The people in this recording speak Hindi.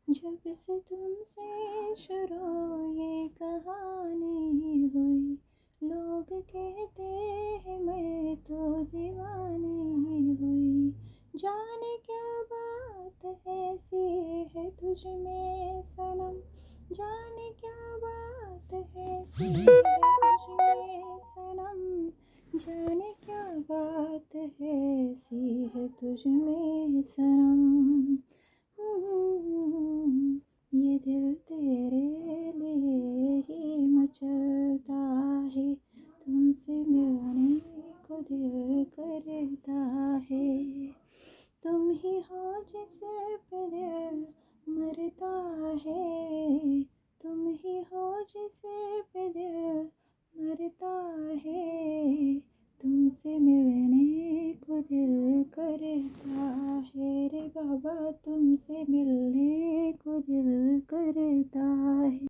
जब से तुमसे शुरू ये कहानी हुई, लोग कहते हैं मैं तो दीवानी हुई। जाने क्या बात ऐसी है तुझ में सनम, जाने क्या बात ऐसी है तुझ में सनम, जाने क्या बात ऐसी है तुझ में सनम। ये दिल तेरे लिए ही मचलता है, तुमसे मिलने को दिल करता है। तुम ही हो जिसे पे दिल मरता है, तुम ही हो जिसे पे दिल मरता है। तुमसे मिलने को दिल करता है रे बाबा, तुमसे मिलने को दिल करता है।